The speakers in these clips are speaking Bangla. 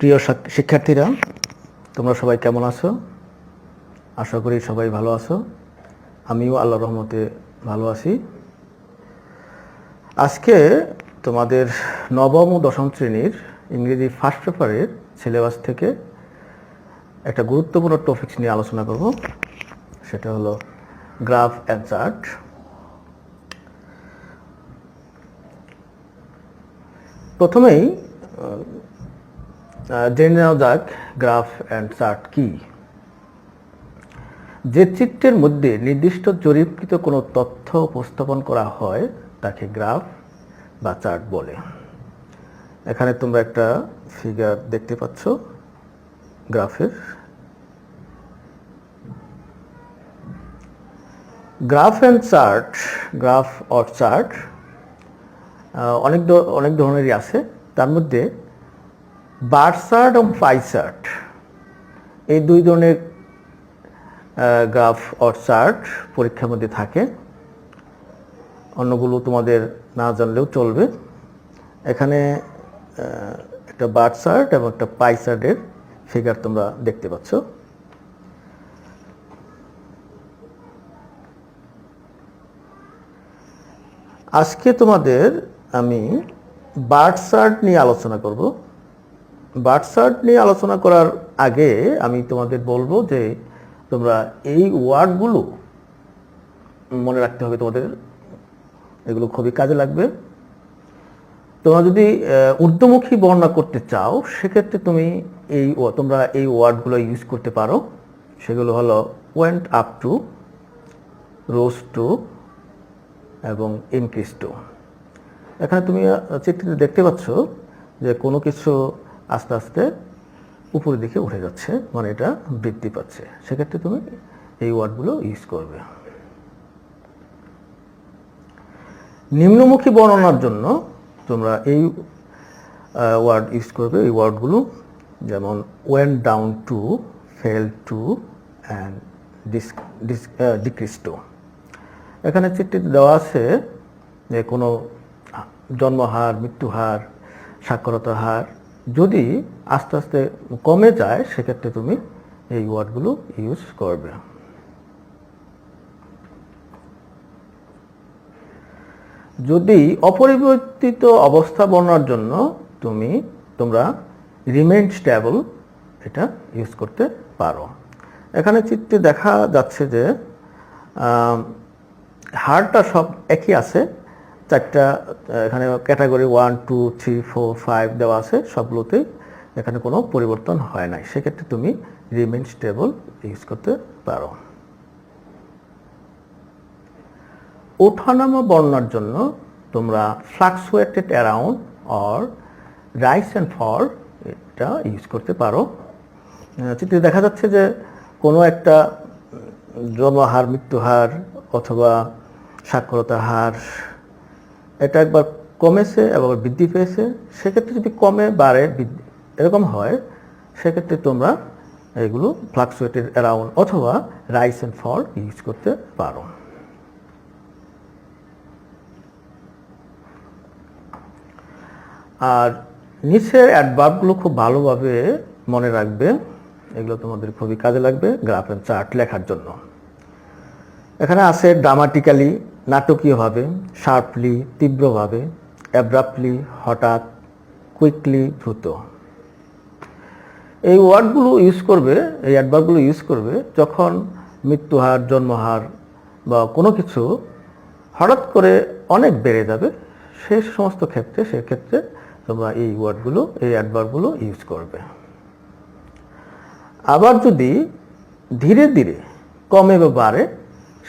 প্রিয় শিক্ষার্থীরা, তোমরা সবাই কেমন আছো? আশা করি সবাই ভালো আছো। আমিও আল্লাহর রহমতে ভালো আছি। আজকে তোমাদের নবম ও দশম শ্রেণীর ইংরেজি ফার্স্ট পেপারের সিলেবাস থেকে একটা গুরুত্বপূর্ণ টপিকস নিয়ে আলোচনা করব। সেটা হলো গ্রাফ অ্যান্ড চার্ট। প্রথমেই জেনে নেওয়া যাক গ্রাফ অ্যান্ড চার্ট কি। যে চিত্রের মধ্যে নির্দিষ্ট জরিপকৃত কোনো তথ্য উপস্থাপন করা হয় তাকে গ্রাফ বা চার্ট বলে। এখানে তোমরা একটা ফিগার দেখতে পাচ্ছ গ্রাফের। Graph and chart, graph or chart অনেক ধরনেরই আছে। তার মধ্যে বার চার্ট এবং পাই চার্ট, এই দুই ধরনের গ্রাফ অর চার্ট পরীক্ষার মধ্যে থাকে। অন্যগুলো তোমাদের না জানলেও চলবে। এখানে একটা বার চার্ট এবং একটা পাই চার্টের ফিগার তোমরা দেখতে পাচ্ছ। আজকে তোমাদের আমি বার চার্ট নিয়ে আলোচনা করব। বার চার্ট নিয়ে আলোচনা করার আগে আমি তোমাদের বলবো যে তোমরা এই ওয়ার্ডগুলো মনে রাখতে হবে, তোমাদের এগুলো খুবই কাজে লাগবে। তোমরা যদি ঊর্ধ্বমুখী বর্ণনা করতে চাও সেক্ষেত্রে তোমরা এই ওয়ার্ডগুলো ইউজ করতে পারো। সেগুলো হলো went up to, rose two এবং ইনক্রিজ টু। এখানে তুমি চিত্রটি দেখতে পাচ্ছ যে কোনো কিছু আস্তে আস্তে উপরের দিকে উঠে যাচ্ছে, মানে এটা বৃদ্ধি পাচ্ছে। সেক্ষেত্রে তুমি এই ওয়ার্ডগুলো ইউজ করবে। নিম্নমুখী বর্ণনার জন্য তোমরা এই ওয়ার্ড ইউজ করবে, এই ওয়ার্ডগুলো যেমন went down to, fell to and decrease to. এখানে চিত্রটি দেওয়া আছে যে কোনো জন্মহার, মৃত্যুহার, সাক্ষরতার হার যদি আস্তে আস্তে কমে যায় সেক্ষেত্রে তুমি এই ওয়ার্ডগুলো ইউজ করবে। যদি অপরিবর্তিত অবস্থা বর্ণনার জন্য তোমরা রিমেইন স্টেবল এটা ইউজ করতে পারো। এখানে চিত্রে দেখা যাচ্ছে যে হারটা সব একই আছে। চারটা এখানে ক্যাটাগরি 1, 2, 3, 4, 5 দেওয়া আছে, সবগুলোতেই এখানে কোনো পরিবর্তন হয় নাই। সেক্ষেত্রে তুমি রিমেইন স্টেবল ইউজ করতে পারো। ওঠানামা বর্ণনার জন্য তোমরা fluctuated around or rise and fall এটা ইউজ করতে পারো। চিত্রে দেখা যাচ্ছে যে কোনো একটা জন্মহার, মৃত্যুহার অথবা সাক্ষরতার হার এটা একবার কমেছে এবং বৃদ্ধি পেয়েছে। সেক্ষেত্রে যদি কমে বাড়ে এরকম হয় সেক্ষেত্রে তোমরা এগুলো ফ্লাকচুয়েটেড অ্যারাউন্ড অথবা রাইজ অ্যান্ড ফল ইউজ করতে পারো। আর নিচের অ্যাডভার্বগুলো খুব ভালোভাবে মনে রাখবে, এগুলো তোমাদের খুবই কাজে লাগবে গ্রাফ অ্যান্ড চার্ট লেখার জন্য। এখানে আছে ড্রামাটিক্যালি, নাটকীয়ভাবে, শার্পলি, তীব্রভাবে, অ্যাব্রাপ্টলি, হঠাৎ, কুইকলি, দ্রুত। এই ওয়ার্ডগুলো ইউজ করবে, এই অ্যাডভার্বগুলো ইউজ করবে যখন মৃত্যুহার, জন্মহার বা কোনো কিছু হঠাৎ করে অনেক বেড়ে যাবে সেই সমস্ত ক্ষেত্রে, সেক্ষেত্রে তোমরা এই ওয়ার্ডগুলো, এই অ্যাডভার্বগুলো ইউজ করবে। আবার যদি ধীরে ধীরে কমে বা বাড়ে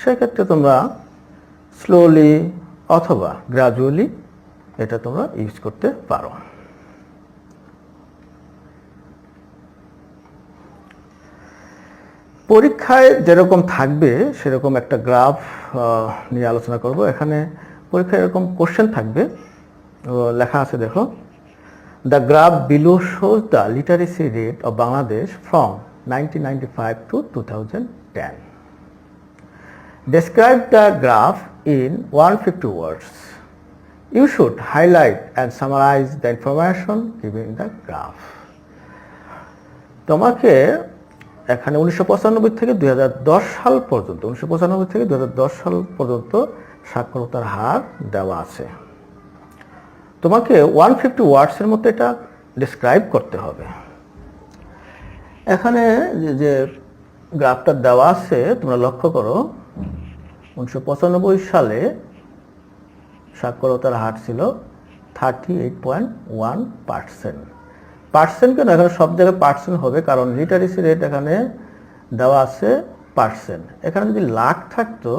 সেক্ষেত্রে তোমরা স্লোলি অথবা গ্র্যাজুয়ালি এটা তোমরা ইউজ করতে পারো। পরীক্ষায় যেরকম থাকবে সেরকম একটা গ্রাফ নিয়ে আলোচনা করব। এখানে পরীক্ষায় এরকম কোশ্চেন থাকবে, লেখা আছে দেখো, the graph below shows the literacy rate of Bangladesh from 1995 to 2010. Describe the graph in 150 words. You should highlight and summarize the information given in the graph. তোমাকে এখানে 1995 থেকে 2010 সাল পর্যন্ত 1995 থেকে 2010 সাল পর্যন্ত সাক্ষরতার হার দেওয়া আছে। তোমাকে 150 ওয়ার্ডসের মতো এটা ডিসক্রাইব করতে হবে। এখানে যে গ্রাফটা দেওয়া আছে তোমরা লক্ষ্য করো, 1995 সালে সাক্ষরতার হার ছিল 38.1%। পার্সেন্ট কেন এখানে সব জায়গায় পার্সেন্ট হবে, কারণ লিটারেসি রেট এখানে দেওয়া আছে পার্সেন্ট। এখানে যদি লাখ থাকতো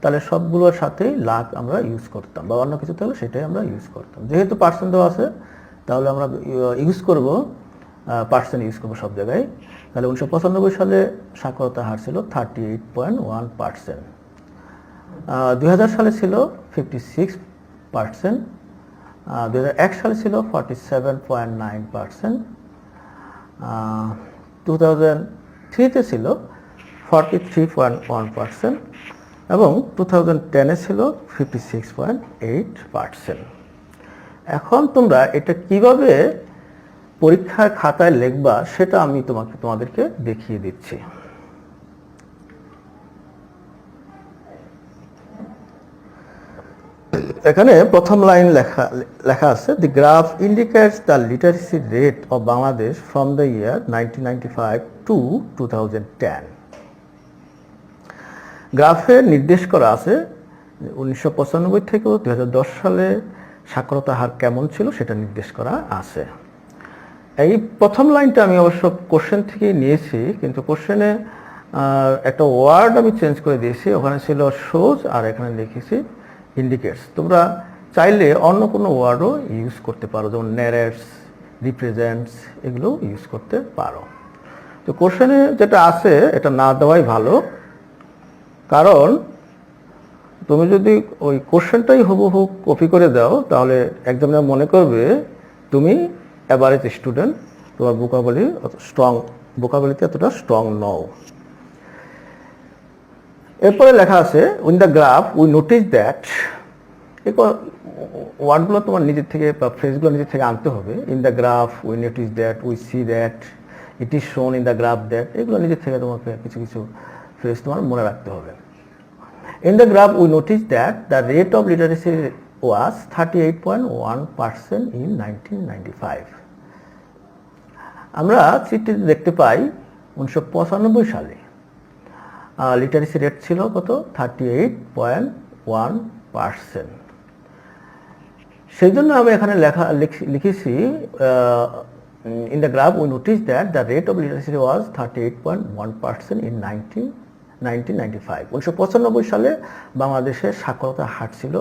তাহলে সবগুলোর সাথেই লাখ আমরা ইউজ করতাম, বা অন্য কিছু থাকলে সেটাই আমরা ইউজ করতাম। যেহেতু পার্সেন্ট দেওয়া আছে তাহলে আমরা ইউজ করব পার্সেন্ট ইউজ করবো সব জায়গায়। তাহলে 1995 সালে সাক্ষরতার হার ছিল 38.1%। 2000 সালে ছিল 56%, 2001 সালে ছিল 47.9%, 2003-তে ছিল 43.1% এবং 2010-এ ছিল 56.8%। এখন তোমরা এটা কিভাবে পরীক্ষার খাতায় লিখবা সেটা আমি তোমাদেরকে দেখিয়ে দিচ্ছি। এখানে প্রথম লাইন লেখা আছে, the graph indicates the literacy rate of Bangladesh from the year 1995 to 2010। গ্রাফে নির্দেশ করা আছে 1995 থেকে 2010 সালে সাক্ষরতা হার কেমন ছিল সেটা নির্দেশ করা আছে। এই প্রথম লাইনটা আমি অবশ্য কোশ্চেন থেকে নিয়েছি, কিন্তু কোশ্চেনে একটা ওয়ার্ড আমি চেঞ্জ করে দিয়েছি। ওখানে ছিল শোজ আর এখানে লিখেছি ইন্ডিকেটস। তোমরা চাইলে অন্য কোনো ওয়ার্ডও ইউজ করতে পারো, যেমন ন্যারেটস, রিপ্রেজেন্টস, এগুলো ইউজ করতে পারো। তো কোশ্চেনে যেটা আছে এটা না দেওয়াই ভালো, কারণ তুমি যদি ওই কোশ্চেনটাই হুবহু কপি করে দাও তাহলে এক্সামিনার মনে করবে তুমি অ্যাভারেজ স্টুডেন্ট, তোমার ভোকাবুলারিতে এতটা স্ট্রং নও। এরপরে লেখা আছে, in the graph we notice that, এই ওয়ার্ডগুলো তোমার নিজের থেকে বা ফ্রেজগুলো নিজের থেকে আনতে হবে। In the graph we notice that, we see that, it is শোন ইন দ্য গ্রাফ দ্যাট, এগুলো নিজের থেকে তোমাকে কিছু কিছু ফ্রেজ তোমার মনে রাখতে হবে। In the graph we notice that the rate of literacy was 38.1% in 1995। আমরা চিত্রটিতে দেখতে পাই 1995 সালে লিটারেসি রেট ছিল কত, 38.1%। সেই জন্য আমি এখানে লিখেছি in the graph we notice that the rate of literacy was 38.1% in 1995। 1995 সালে বাংলাদেশের সাক্ষরতার হার ছিল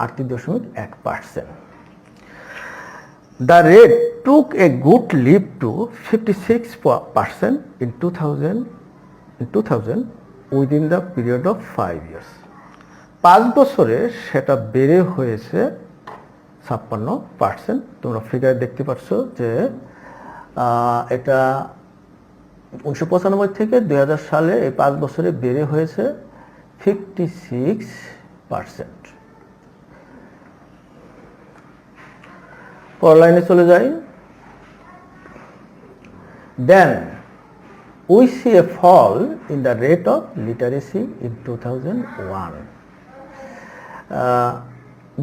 38.1%। The rate took a good leap to 56% in 2000 within the period of 5 years. 5 বছরে সেটা বেড়ে হয়েছে 56%। তোমরা ফিগার দেখতে পাচ্ছ যে এটা 1995 থেকে 2000 সালে এই 5 বছরে বেড়ে হয়েছে 56%। পর লাইনে চলে যাই। Then we see a fall in the rate of literacy in 2001.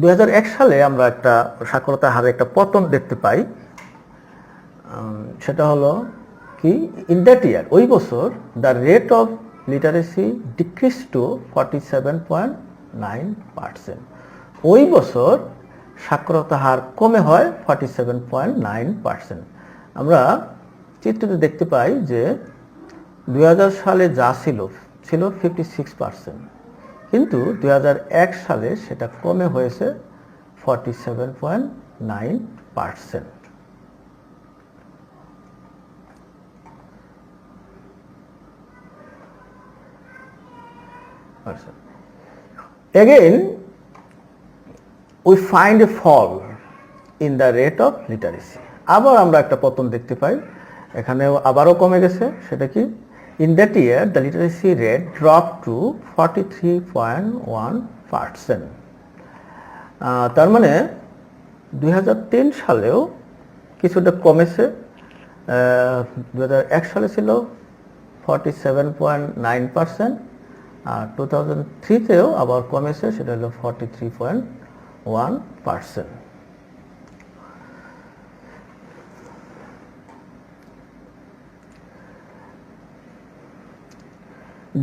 2001 সালে আমরা একটা সাক্ষরতার হারে একটা পতন দেখতে পাই। সেটা হলো কি, ইন দ্যাট ইয়ার, ওই বছর the rate of literacy decrease to 47.9%। ওই বছর সাক্ষরতা হার কমে হয় 47.9%। আমরা চিত্রতে দেখতে পাই যে 2000 সালে যা ছিল 56%, কিন্তু 2001 সালে সেটা কমে হয়েছে 47.9%। Again, we find a fall in the rate of literacy. আবার আমরা একটা পতন দেখতে পাই, এখানেও আবারও কমে গেছে। সেটা কি, in that year the literacy rate dropped to 43.1%। তার মানে 2003 সালেও কিছুটা কমেছে, 2001 সালে ছিল 47.9%, আর 2003-তেও আবার কমেছে, সেটা হলো 43.1%।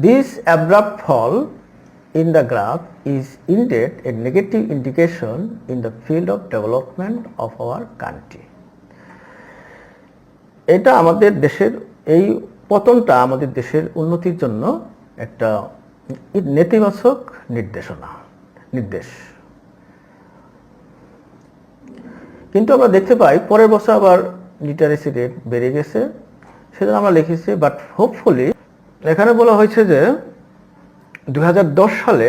This abrupt fall in the graph is indeed a negative indication in the field of development of our country. এটা আমাদের দেশের এই পতনটা আমাদের দেশের উন্নতির জন্য একটা নেতিবাচক নির্দেশ। কিন্তু আমরা দেখতে পাই পরের বছর আবার লিটারেসি রেট বেড়ে গেছে, সেজন্য আমরা লিখেছি বাট হোপফুলি। এখানে বলা হয়েছে যে 2010 সালে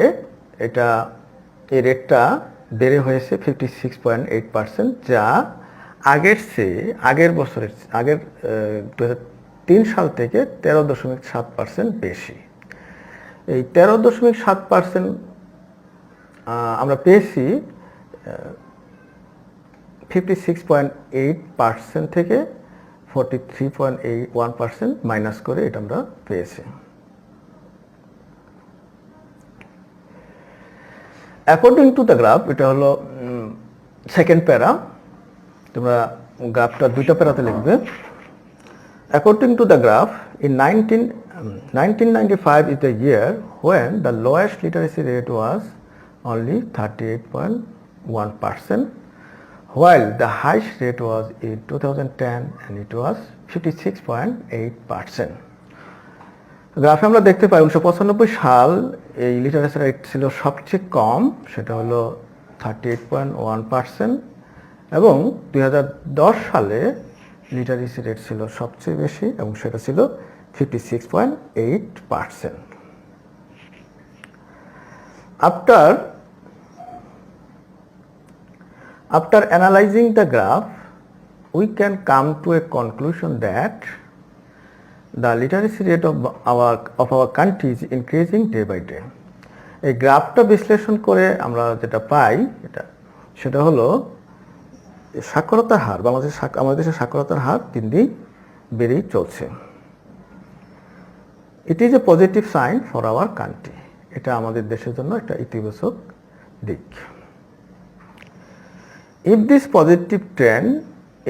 এই রেটটা বেড়ে হয়েছে 56.8%, যা আগের বছরের 2003 সাল থেকে 13.7% বেশি। এই 13.7% আমরা পেয়েছি 56.8% থেকে 43.1% মাইনাস করে এটা আমরা পেয়েছি। অ্যাকর্ডিং টু দ্য গ্রাফ, এটা হলো সেকেন্ড প্যারা, তোমরা গ্রাফটা দুইটা প্যারাতে লিখবে। According to the graph, in 1995 is the year when the lowest literacy rate was only 38.1%, while the highest rate was in 2010 and it was 56.8%. গ্রাফে আমরা দেখতে পাই 1995 সাল এই লিটারেসি রেট ছিল সবচেয়ে কম, সেটা হলো 38.1%, এবং 2010 সালে লিটারেসি রেট ছিল সবচেয়ে বেশি এবং সেটা ছিল 56.8%. After analyzing the graph, we can come to a conclusion that the literacy rate of our country is increasing day by day. এই গ্রাফটা বিশ্লেষণ করে আমরা যেটা পাই সেটা হলো সাক্ষরতার হার, আমাদের দেশের সাক্ষরতার হার দিন দিন বেড়েই চলছে। It is a positive sign for our country. এটা আমাদের দেশের জন্য একটা ইতিবাচক দিক। If this positive trend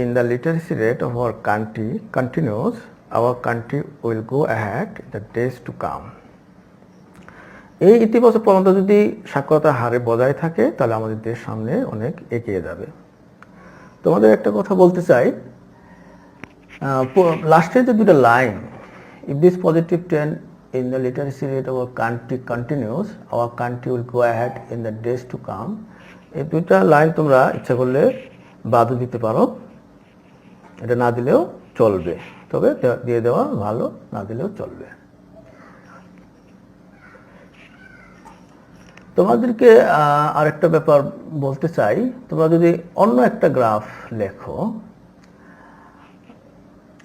in the literacy rate of our country continues, our country will go ahead in the days to come. এই ইতিবাচক প্রবণতা যদি সাক্ষরতার হারে বজায় থাকে তাহলে আমাদের দেশ সামনে অনেক এগিয়ে যাবে। তোমাদের একটা কথা বলতে চাই, লাস্টের যে দুটো line, if this positive trend in the literacy rate of our country continues, our country will go ahead in the days to come, এই দুইটা লাইন তোমরা ইচ্ছা করলে বাদও দিতে পারো, এটা না দিলেও চলবে, তবে দিয়ে দেওয়া ভালো, না দিলেও চলবে। তোমাদেরকে আরেকটা ব্যাপার বলতে চাই, তোমরা যদি অন্য একটা গ্রাফ লেখো,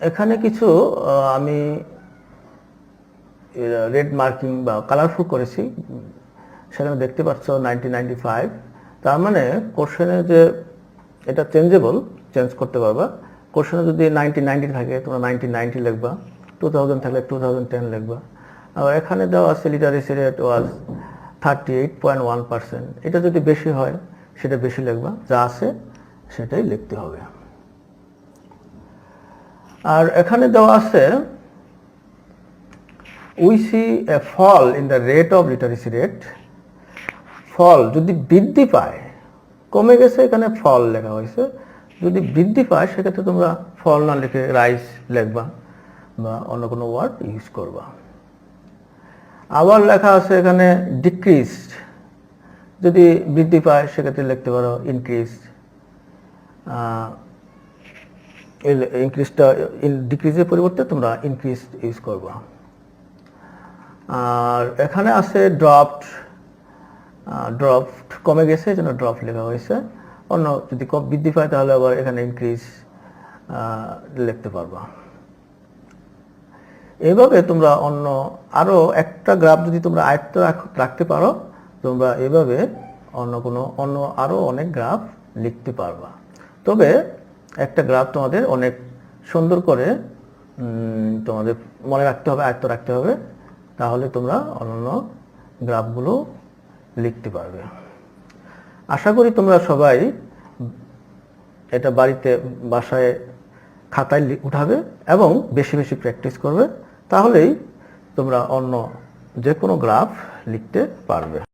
এখানে কিছু আমি রেড মার্কিং বা কালারফুল করেছি, সেখানে দেখতে পাচ্ছ 1995, তার মানে কোশ্চেনে যে এটা চেঞ্জ করতে পারবা। কোশ্চেনে যদি 1990 থাকে তোমরা 1990 লিখবা, 2000 থাকলে 2010 লিখবা। আবার এখানে দেওয়া আছে লিটারেসি রেট ওয়াজ 38.1%, এটা যদি বেশি হয় সেটা বেশি লিখবা, যা আছে সেটাই লিখতে হবে। আর এখানে দেওয়া আছে we see a fall in the rate of literacy rate. ফল যদি বৃদ্ধি পায়, কমে গেছে এখানে ফল লেখা হয়েছে, যদি বৃদ্ধি পায় সেক্ষেত্রে তোমরা ফল না লিখে রাইজ লিখবা বা অন্য কোনো ওয়ার্ড ইউজ করবা। আবার লেখা আছে এখানে ডিক্রিজড, যদি বৃদ্ধি পায় সেক্ষেত্রে লিখতে পারো ইনক্রিজড। ইনক্রিজটা ডিক্রিজের পরিবর্তে তোমরা ইনক্রিজড ইউজ করবা। আর এখানে আছে ড্রপড কমে গেছে এই জন্য ড্রপ লেখা হয়েছে। অন্য যদি কম বৃদ্ধি পায় তাহলে আবার এখানে ইনক্রিজ লিখতে পারবা। এইভাবে তোমরা আরো একটা গ্রাফ যদি তোমরা আয়ত্ত রাখতে পারো, তোমরা এভাবে আরো অনেক গ্রাফ লিখতে পারবা। তবে একটা গ্রাফ তোমাদের অনেক সুন্দর করে তোমাদের মনে রাখতে হবে, আয়ত্ত রাখতে হবে, তাহলে তোমরা অন্যান্য গ্রাফগুলো লিখতে পারবে। আশা করি তোমরা সবাই এটা বাসায় খাতায় উঠাবে এবং বেশি বেশি প্র্যাকটিস করবে, তাহলেই তোমরা অন্য যে কোনো গ্রাফ লিখতে পারবে।